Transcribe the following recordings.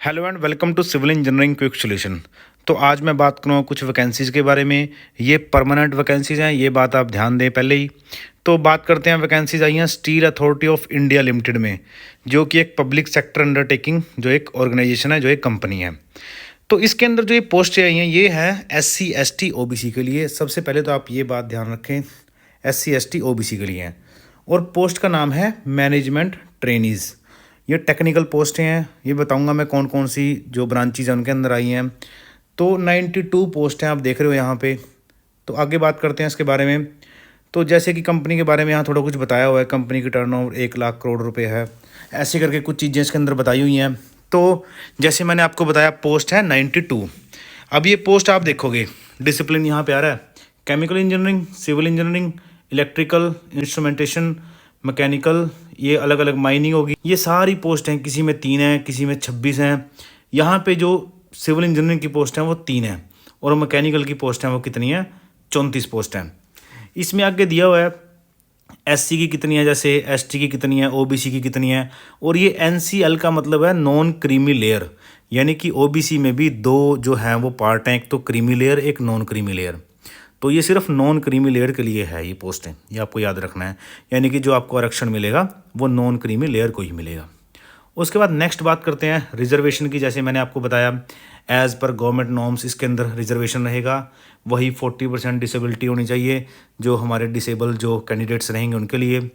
Hello and welcome to civil engineering quick solution. तो आज मैं बात करूँगा कुछ वैकेंसीज़ के बारे में। ये परमानेंट वैकेंसीज़ हैं, ये बात आप ध्यान दें पहले ही। तो बात करते हैं, वैकेंसीज आई हैं steel authority of India limited में, जो कि एक पब्लिक सेक्टर अंडरटेकिंग, जो एक ऑर्गेनाइजेशन है, जो एक कंपनी है। तो इसके अंदर जो ये पोस्ट आई हैं, ये है SC ST OBC के लिए। सबसे पहले तो आप ये बात ध्यान रखें, SC ST OBC के लिए हैं। और पोस्ट का नाम है मैनेजमेंट ट्रेनीज़। ये टेक्निकल पोस्ट हैं। ये बताऊंगा मैं कौन कौन सी जो ब्रांचेज हैं उनके अंदर आई हैं। तो 92 पोस्ट हैं, आप देख रहे हो यहाँ पे। तो आगे बात करते हैं इसके बारे में। तो जैसे कि कंपनी के बारे में यहाँ थोड़ा कुछ बताया हुआ है। कंपनी की टर्नओवर 1 लाख करोड़ रुपए है, ऐसे करके कुछ चीज़ें इसके अंदर बताई हुई हैं। तो जैसे मैंने आपको बताया, पोस्ट है 92। अब ये पोस्ट आप देखोगे, डिसिप्लिन यहाँ पे आ रहा है, chemical engineering, civil engineering, electrical, instrumentation, mechanical, ये अलग अलग माइनिंग होगी। ये सारी पोस्ट हैं, किसी में 3 हैं, किसी में 26 हैं। यहाँ पे जो सिविल इंजीनियरिंग की पोस्ट हैं वो 3 हैं, और मैकेनिकल की पोस्ट हैं वो कितनी है, 34 पोस्ट हैं। इसमें आगे दिया हुआ है SC की कितनी है, जैसे ST की कितनी है, OBC की कितनी है। और ये NCL का मतलब है नॉन क्रीमी लेयर, यानी कि OBC में भी 2 जो हैं वो पार्ट हैं, एक तो क्रीमी लेयर, एक नॉन क्रीमी लेयर। तो ये सिर्फ नॉन क्रीमी लेयर के लिए है ये पोस्टें, ये आपको याद रखना है। यानी कि जो आपको आरक्षण मिलेगा वो नॉन क्रीमी लेयर को ही मिलेगा। उसके बाद नेक्स्ट बात करते हैं रिजर्वेशन की। जैसे मैंने आपको बताया, एज़ पर गवर्नमेंट नॉर्म्स इसके अंदर रिजर्वेशन रहेगा। वही 40% डिसेबिलिटी होनी चाहिए जो हमारे डिसेबल जो कैंडिडेट्स रहेंगे उनके लिए।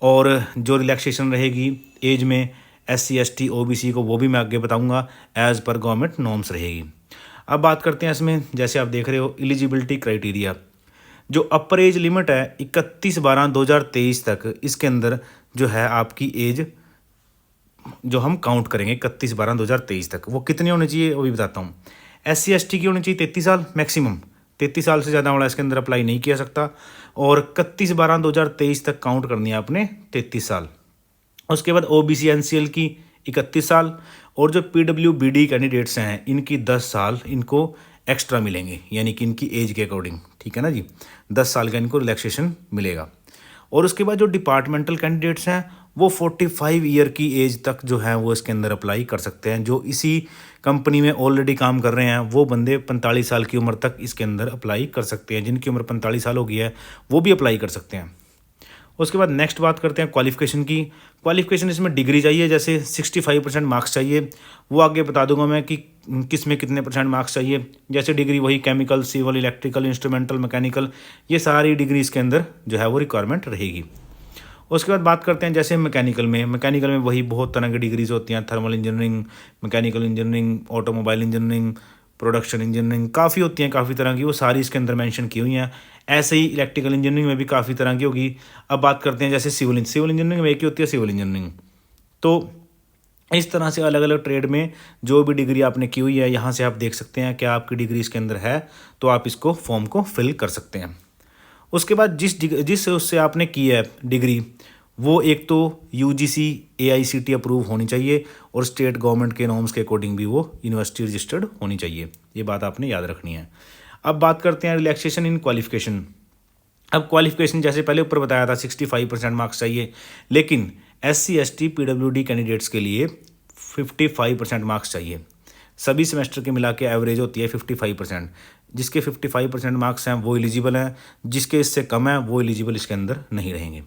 और जो रिलैक्सेशन रहेगी एज में SC ST OBC को, वो भी मैं आगे बताऊंगा, एज़ पर गवर्नमेंट नॉर्म्स रहेगी। अब बात करते हैं इसमें, जैसे आप देख रहे हो एलिजिबिलिटी क्राइटेरिया। जो अपर एज लिमिट है 31/12/2023 तक, इसके अंदर जो है आपकी एज जो हम काउंट करेंगे 31/12/2023 तक, वो कितनी होनी चाहिए वो भी बताता हूँ। SC ST की होनी चाहिए 33 साल मैक्सिमम। 33 साल से ज़्यादा वाला इसके अंदर अप्लाई नहीं किया सकता। और 31/12/2023 तक काउंट करनी है आपने 33 साल। उसके बाद OBC NCL की 31 साल। और जो PWBD कैंडिडेट्स हैं इनकी 10 साल इनको एक्स्ट्रा मिलेंगे, यानी कि इनकी एज के अकॉर्डिंग, ठीक है ना जी। 10 साल का इनको रिलैक्सेशन मिलेगा। और उसके बाद जो डिपार्टमेंटल कैंडिडेट्स हैं वो 45 ईयर की एज तक जो है वो इसके अंदर अप्लाई कर सकते हैं। जो इसी कंपनी में ऑलरेडी काम कर रहे हैं वो बंदे 45 साल की उम्र तक इसके अंदर अप्लाई कर सकते हैं। जिनकी उम्र 45 साल हो गई है वो भी अप्लाई कर सकते हैं। उसके बाद नेक्स्ट बात करते हैं क्वालिफिकेशन की। क्वालिफिकेशन इसमें डिग्री चाहिए, जैसे 65% मार्क्स चाहिए। वो आगे बता दूंगा मैं कि किस में कितने % मार्क्स चाहिए। जैसे डिग्री वही chemical, civil, electrical, instrumental, mechanical, ये सारी डिग्री इसके अंदर जो है वो रिक्वायरमेंट रहेगी। उसके बाद बात करते हैं जैसे मैकेनिकल में वही बहुत तरह की डिग्रीज होती हैं। Thermal engineering, mechanical engineering, automobile engineering, production engineering, काफ़ी होती हैं, काफ़ी तरह की, वो सारी इसके अंदर मेंशन की हुई हैं। ऐसे ही इलेक्ट्रिकल इंजीनियरिंग में भी काफ़ी तरह की होगी। अब बात करते हैं जैसे सिविल इंजीनियरिंग में एक ही होती है सिविल इंजीनियरिंग। तो इस तरह से अलग अलग ट्रेड में जो भी डिग्री आपने की हुई है, यहाँ से आप देख सकते हैं क्या आपकी डिग्री इसके अंदर है, तो आप इसको फॉर्म को फिल कर सकते हैं। उसके बाद जिस उससे आपने की है डिग्री, वो एक तो UGC AICTE अप्रूव होनी चाहिए, और स्टेट गवर्नमेंट के नॉर्म्स के अकॉर्डिंग भी वो यूनिवर्सिटी रजिस्टर्ड होनी चाहिए। ये बात आपने याद रखनी है। अब बात करते हैं रिलैक्सेशन इन क्वालिफिकेशन। अब क्वालिफिकेशन जैसे पहले ऊपर बताया था 65% मार्क्स चाहिए, लेकिन SC ST PWD कैंडिडेट्स के लिए 55% मार्क्स चाहिए। सभी सेमेस्टर के मिला के एवरेज होती है 55%। जिसके 55% मार्क्स हैं वो एलिजिबल हैं, जिसके इससे कम है वो एलिजिबल इसके अंदर नहीं रहेंगे।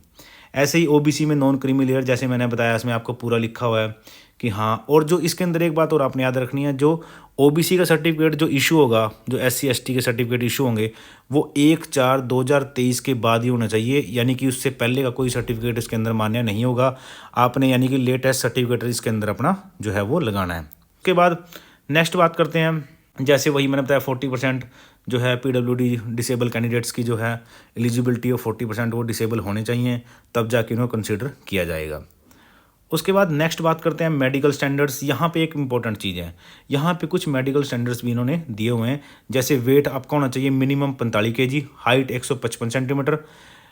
ऐसे ही OBC में नॉन क्रीमी लेयर, जैसे मैंने बताया, इसमें आपको पूरा लिखा हुआ है कि हाँ। और जो इसके अंदर एक बात और आपने याद रखनी है, जो OBC का सर्टिफिकेट जो इशू होगा, जो SC ST के सर्टिफिकेट इशू होंगे, वो 1/4/2023 के बाद ही होना चाहिए। यानी कि उससे पहले का कोई सर्टिफिकेट इसके अंदर मान्य नहीं होगा। आपने यानी कि लेटेस्ट सर्टिफिकेट इसके अंदर अपना जो है वो लगाना है। उसके बाद नेक्स्ट बात करते हैं, जैसे वही मैंने बताया 40% जो है PWD डिसेबल कैंडिडेट्स की जो है एलिजिबिलिटी हो, 40% वो डिसेबल होने चाहिए, तब जाके उनको कंसिडर किया जाएगा। उसके बाद नेक्स्ट बात करते हैं मेडिकल स्टैंडर्ड्स। यहाँ पे एक इंपॉर्टेंट चीज़ है, यहाँ पे कुछ मेडिकल स्टैंडर्ड्स भी इन्होंने दिए हुए हैं। जैसे वेट आपका होना चाहिए minimum 45 kg, height 155 centimetre,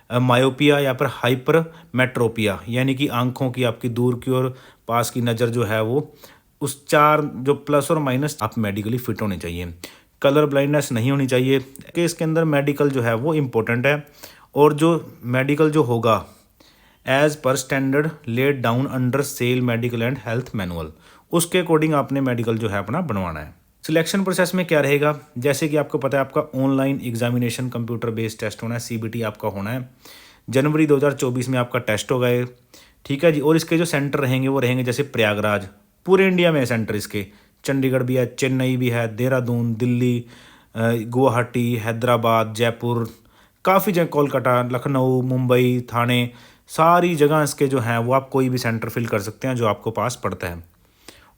myopia या फिर हाइपर मेट्रोपिया, यानी कि आंखों की आपकी दूर की और पास की नज़र जो है वो उस 4 जो प्लस और माइनस आप मेडिकली फिट होने चाहिए। कलर ब्लाइंडनेस नहीं होनी चाहिए कि इसके अंदर मेडिकल जो है वो इम्पोर्टेंट है। और जो मेडिकल जो होगा as per standard laid down under cell medical and health manual, उसके अकॉर्डिंग आपने मेडिकल जो है अपना बनवाना है। सिलेक्शन प्रोसेस में क्या रहेगा, जैसे कि आपको पता है आपका online examination computer based test होना है, CBT आपका होना है। जनवरी 2024 में आपका टेस्ट होगा ये, ठीक है जी। और इसके जो सेंटर रहेंगे वो रहेंगे जैसे प्रयागराज, पूरे इंडिया में है सेंटर इसके, चंडीगढ़ भी है, चेन्नई भी है, देहरादून, दिल्ली, गुवाहाटी, हैदराबाद, जयपुर, काफ़ी जगह, कोलकाता, लखनऊ, मुंबई, थाने, सारी जगह इसके जो हैं वो आप कोई भी सेंटर फिल कर सकते हैं जो आपको पास पड़ता है।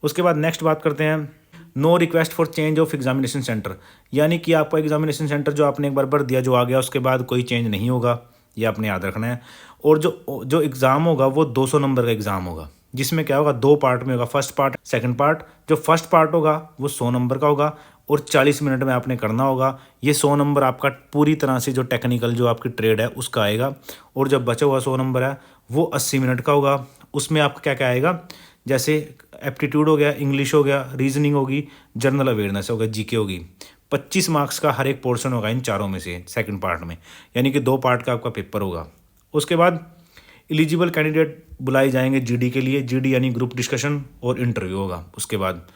उसके बाद नेक्स्ट बात करते हैं, no request for change of examination centre, यानी कि आपका एग्जामिनेशन सेंटर जो आपने एक बार भर दिया, जो आ गया, उसके बाद कोई चेंज नहीं होगा, ये आपने याद रखना है। और जो एग्ज़ाम होगा वो 200 नंबर का एग्ज़ाम होगा, जिसमें क्या होगा, 2 पार्ट में होगा, फर्स्ट पार्ट, सेकंड पार्ट। जो फर्स्ट पार्ट होगा वो 100 नंबर का होगा और 40 मिनट में आपने करना होगा। ये 100 नंबर आपका पूरी तरह से जो टेक्निकल जो आपकी ट्रेड है उसका आएगा। और जब बचा हुआ 100 नंबर है वो 80 मिनट का होगा। उसमें आपका क्या क्या आएगा, जैसे एप्टीट्यूड हो गया, इंग्लिश हो गया, रीजनिंग होगी, जनरल अवेयरनेस होगा, GK होगी। 25 मार्क्स का हर एक पोर्शन होगा इन चारों में से सेकंड पार्ट में, यानी कि 2 पार्ट का आपका पेपर होगा। उसके बाद एलिजिबल कैंडिडेट बुलाए जाएंगे GD के लिए, GD यानी ग्रुप डिस्कशन और इंटरव्यू होगा उसके बाद।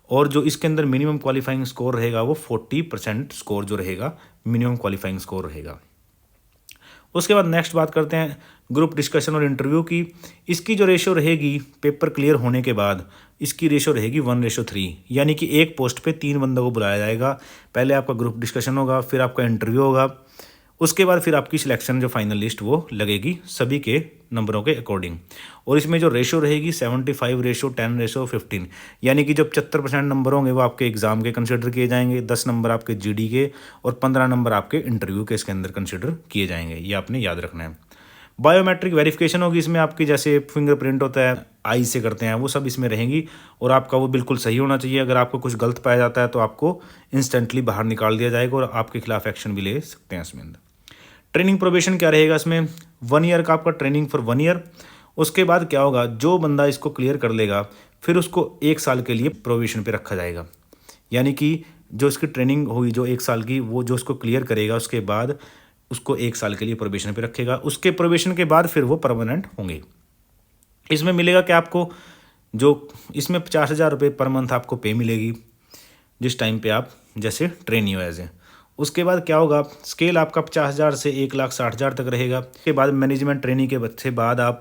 और जो इसके अंदर मिनिमम क्वालिफाइंग स्कोर रहेगा वो 40% स्कोर जो रहेगा, मिनिमम क्वालिफाइंग स्कोर रहेगा। उसके बाद नेक्स्ट बात करते हैं ग्रुप डिस्कशन और इंटरव्यू की। इसकी जो रेशो रहेगी पेपर क्लियर होने के बाद, इसकी रेशो रहेगी 1:3, यानी कि एक पोस्ट पे 3 बंदों को बुलाया जाएगा। पहले आपका ग्रुप डिस्कशन होगा, फिर आपका इंटरव्यू होगा, उसके बाद फिर आपकी सिलेक्शन जो फाइनल लिस्ट वो लगेगी सभी के नंबरों के अकॉर्डिंग। और इसमें जो रेशो रहेगी 75:10:15, यानी कि जो 75% नंबर होंगे वो आपके एग्जाम के कंसिडर किए जाएंगे, 10 नंबर आपके GD के और 15 नंबर आपके इंटरव्यू के इसके अंदर कंसिडर किए जाएंगे। ये आपने याद रखना है। बायोमेट्रिक वेरिफिकेशन होगी इसमें आपकी, जैसे फिंगरप्रिंट होता है, आई से करते हैं, वो सब इसमें रहेंगी और आपका वो बिल्कुल सही होना चाहिए। अगर आपको कुछ गलत पाया जाता है तो आपको इंस्टेंटली बाहर निकाल दिया जाएगा और आपके खिलाफ एक्शन भी ले सकते हैं इसमें अंदर। ट्रेनिंग प्रोबेशन क्या रहेगा इसमें, 1 ईयर का आपका ट्रेनिंग फॉर 1 ईयर। उसके बाद क्या होगा, जो बंदा इसको क्लियर कर लेगा फिर उसको 1 साल के लिए प्रोबेशन पे रखा जाएगा, यानी कि जो इसकी ट्रेनिंग हुई जो 1 साल की, वो जो उसको क्लियर करेगा उसके बाद उसको 1 साल के लिए प्रोबेशन पे रखेगा। उसके प्रोबेशन के बाद फिर वो परमानेंट होंगे। इसमें मिलेगा क्या आपको, जो इसमें 50,000 रुपये पर मंथ आपको पे मिलेगी जिस टाइम पे आप जैसे ट्रेनी हो एज ए। उसके बाद क्या होगा, स्केल आपका 50,000 से 1,60,000 तक रहेगा। उसके बाद मैनेजमेंट ट्रेनिंग के से बाद आप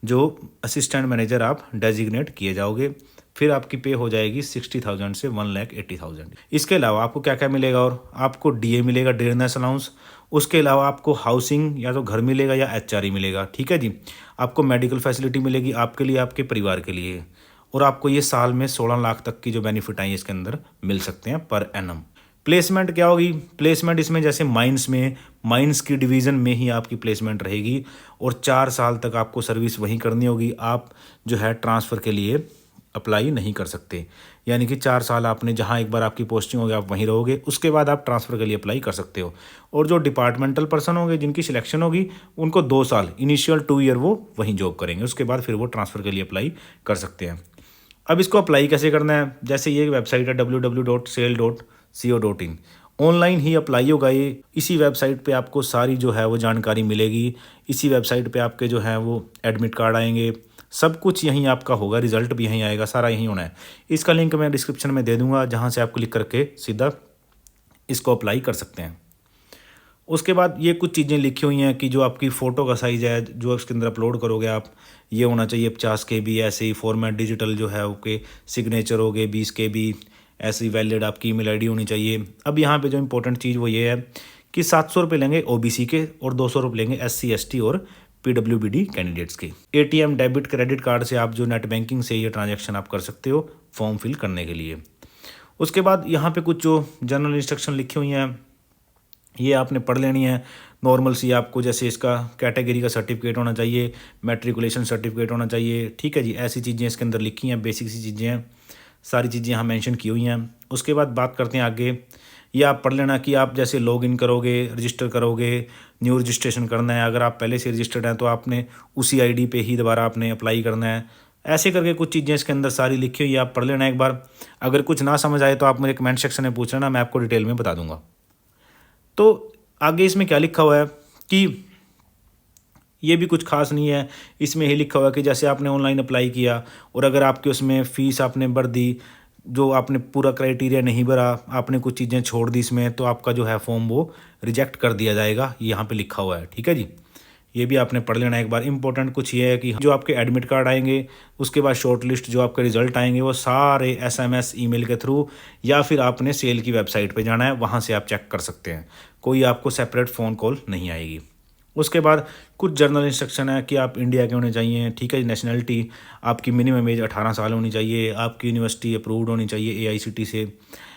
जो असिस्टेंट मैनेजर आप डेजिग्नेट किए जाओगे, फिर आपकी पे हो जाएगी 60,000 से 1,80,000। इसके अलावा आपको क्या क्या मिलेगा, और आपको DA मिलेगा, डेयरनेस अलाउंस। उसके अलावा आपको हाउसिंग या तो घर मिलेगा या HRE मिलेगा, ठीक है जी। आपको मेडिकल फैसिलिटी मिलेगी आपके लिए, आपके परिवार के लिए। और आपको ये साल में 16 लाख तक की जो बेनिफिट आई इसके अंदर मिल सकते हैं पर एनम। प्लेसमेंट क्या होगी, प्लेसमेंट इसमें जैसे माइंस की डिवीज़न में ही आपकी प्लेसमेंट रहेगी और 4 साल तक आपको सर्विस वहीं करनी होगी। आप जो है ट्रांसफ़र के लिए अप्लाई नहीं कर सकते, यानी कि 4 साल आपने जहां एक बार आपकी पोस्टिंग होगी आप वहीं रहोगे, उसके बाद आप ट्रांसफ़र के लिए अप्लाई कर सकते हो। और जो डिपार्टमेंटल पर्सन होंगे जिनकी सिलेक्शन होगी उनको 2 साल, इनिशियल 2 ईयर वो वहीं जॉब करेंगे, उसके बाद फिर वो ट्रांसफ़र के लिए अप्लाई कर सकते हैं। अब इसको अप्लाई कैसे करना है, जैसे ये वेबसाइट है www.sale.co.in, ऑनलाइन ही अप्लाई होगा ये। इसी वेबसाइट पे आपको सारी जो है वो जानकारी मिलेगी। इसी वेबसाइट पे आपके जो है वो एडमिट कार्ड आएंगे, सब कुछ यहीं आपका होगा, रिजल्ट भी यहीं आएगा, सारा यहीं होना है। इसका लिंक मैं डिस्क्रिप्शन में दे दूंगा जहाँ से आप क्लिक करके सीधा इसको अप्लाई कर सकते हैं। उसके बाद ये कुछ चीज़ें लिखी हुई हैं कि जो आपकी फ़ोटो का साइज़ है जो इसके अंदर अपलोड करोगे आप, ये होना चाहिए 50 KB, ऐसे ही फॉर्मेट डिजिटल जो है ओके, सिग्नेचर हो गए 20 KB, ऐसे ही वैलिड आपकी ईमेल आईडी होनी चाहिए। अब यहाँ पे जो इंपॉर्टेंट चीज़ वो ये है कि 700 रुपये लेंगे OBC के और 200 रुपये लेंगे SC ST और PWBD कैंडिडेट्स के। ATM डेबिट क्रेडिट कार्ड से आप जो नेट बैंकिंग से ये ट्रांजेक्शन आप कर सकते हो फॉर्म फिल करने के लिए। उसके बाद यहाँ पे कुछ जो जनरल इंस्ट्रक्शन लिखी हुई हैं ये आपने पढ़ लेनी है। नॉर्मल सी आपको जैसे इसका कैटेगरी का सर्टिफिकेट होना चाहिए, मैट्रिकुलेशन सर्टिफिकेट होना चाहिए, ठीक है जी। ऐसी चीज़ें इसके अंदर लिखी हैं, बेसिक सी चीज़ें हैं, सारी चीज़ें यहाँ मेंशन की हुई हैं। उसके बाद बात करते हैं आगे, ये आप पढ़ लेना कि आप जैसे लॉगिन करोगे, रजिस्टर करोगे, न्यू रजिस्ट्रेशन करना है। अगर आप पहले से रजिस्टर्ड हैं तो आपने उसी ID पे ही दोबारा आपने अप्लाई करना है। ऐसे करके कुछ चीज़ें इसके अंदर सारी लिखी हुई है, आप पढ़ लेना एक बार। अगर कुछ ना समझ आए तो आप मुझे कमेंट सेक्शन में पूछ लेना, मैं आपको डिटेल में बता दूंगा। तो आगे इसमें क्या लिखा हुआ है कि ये भी कुछ खास नहीं है। इसमें यही लिखा हुआ है कि जैसे आपने ऑनलाइन अप्लाई किया और अगर आपके उसमें फ़ीस आपने भर दी, जो आपने पूरा क्राइटेरिया नहीं भरा, आपने कुछ चीज़ें छोड़ दी इसमें, तो आपका जो है फॉर्म वो रिजेक्ट कर दिया जाएगा, यहाँ पे लिखा हुआ है। ठीक है जी, ये भी आपने पढ़ लेना एक बार। इंपॉर्टेंट कुछ ये है कि जो आपके एडमिट कार्ड आएंगे, उसके बाद शॉर्ट लिस्ट जो आपके रिजल्ट आएंगे, वो सारे SMS ईमेल के थ्रू या फिर आपने सेल की वेबसाइट पे जाना है, वहाँ से आप चेक कर सकते हैं। कोई आपको सेपरेट फ़ोन कॉल नहीं आएगी। उसके बाद कुछ जर्नल इंस्ट्रक्शन है कि आप इंडिया के होने चाहिए। ठीक है जी। नेशनलिटी आपकी मिनिमम एज 18 साल होनी चाहिए, आपकी यूनिवर्सिटी अप्रूव्ड होनी चाहिए AICTE से।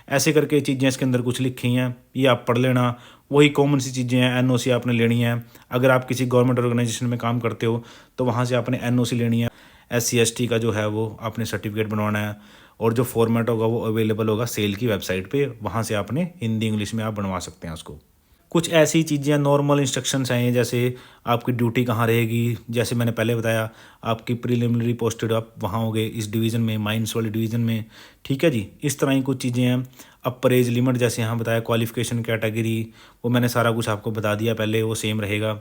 ऐसे करके चीज़ें इसके अंदर कुछ लिखी हैं, ये आप पढ़ लेना। वही कॉमन सी चीज़ें हैं, NOC आपने लेनी है। अगर आप किसी गवर्नमेंट ऑर्गेनाइजेशन में काम करते हो तो वहाँ से आपने NOC लेनी है। SC ST का जो है वो आपने सर्टिफिकेट बनवाना है, और जो फॉर्मेट होगा वो अवेलेबल होगा सेल की वेबसाइट पे, वहाँ से आपने हिंदी इंग्लिश में आप बनवा सकते हैं उसको। कुछ ऐसी चीज़ें नॉर्मल इंस्ट्रक्शंस हैं, जैसे आपकी ड्यूटी कहाँ रहेगी। जैसे मैंने पहले बताया, आपकी प्रीलिमिनरी पोस्टेड आप वहाँ होगे इस डिवीज़न में, माइंस वाली डिवीज़न में। ठीक है जी, इस तरह की कुछ चीज़ें हैं। अपर एज लिमिट जैसे यहाँ बताया, क्वालिफिकेशन कैटेगरी, वो मैंने सारा कुछ आपको बता दिया पहले, वो सेम रहेगा।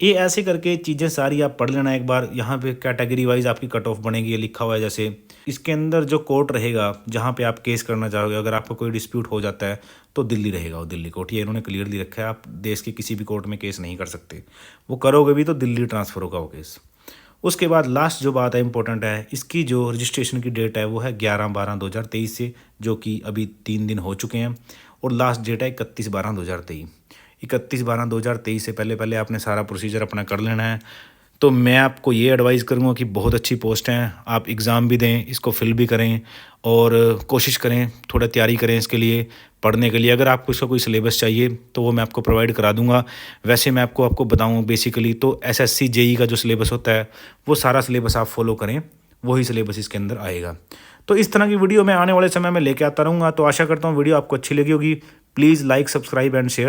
ये ऐसे करके चीज़ें सारी आप पढ़ लेना एक बार। यहाँ पे कैटेगरी वाइज आपकी कट ऑफ बनेगी, ये लिखा हुआ है। जैसे इसके अंदर जो कोर्ट रहेगा जहाँ पे आप केस करना चाहोगे, अगर आपको कोई डिस्प्यूट हो जाता है तो दिल्ली रहेगा, वो दिल्ली कोर्ट। ये इन्होंने क्लियरली रखा है, आप देश के किसी भी कोर्ट में केस नहीं कर सकते। वो करोगे भी तो दिल्ली ट्रांसफ़र होगा वो केस। उसके बाद लास्ट जो बात है इंपॉर्टेंट है, इसकी जो रजिस्ट्रेशन की डेट है वो है 11/12/2023 से, जो कि अभी 3 दिन हो चुके हैं। और लास्ट डेट है 31/12/2023। 31/12/2023 से पहले पहले आपने सारा प्रोसीजर अपना कर लेना है। तो मैं आपको ये एडवाइस करूँगा कि बहुत अच्छी पोस्ट हैं, आप एग्ज़ाम भी दें, इसको फिल भी करें और कोशिश करें, थोड़ा तैयारी करें इसके लिए, पढ़ने के लिए। अगर आपको इसका कोई सिलेबस चाहिए तो वो मैं आपको प्रोवाइड करा दूंगा। वैसे मैं आपको बताऊँ बेसिकली तो SSC JEE का जो सिलेबस होता है वो सारा सिलेबस आप फॉलो करें, वही सिलेबस इसके अंदर आएगा। तो इस तरह की वीडियो मैं आने वाले समय में लेके आता रहूँगा। तो आशा करता हूँ वीडियो आपको अच्छी लगी होगी। Please like, subscribe and share.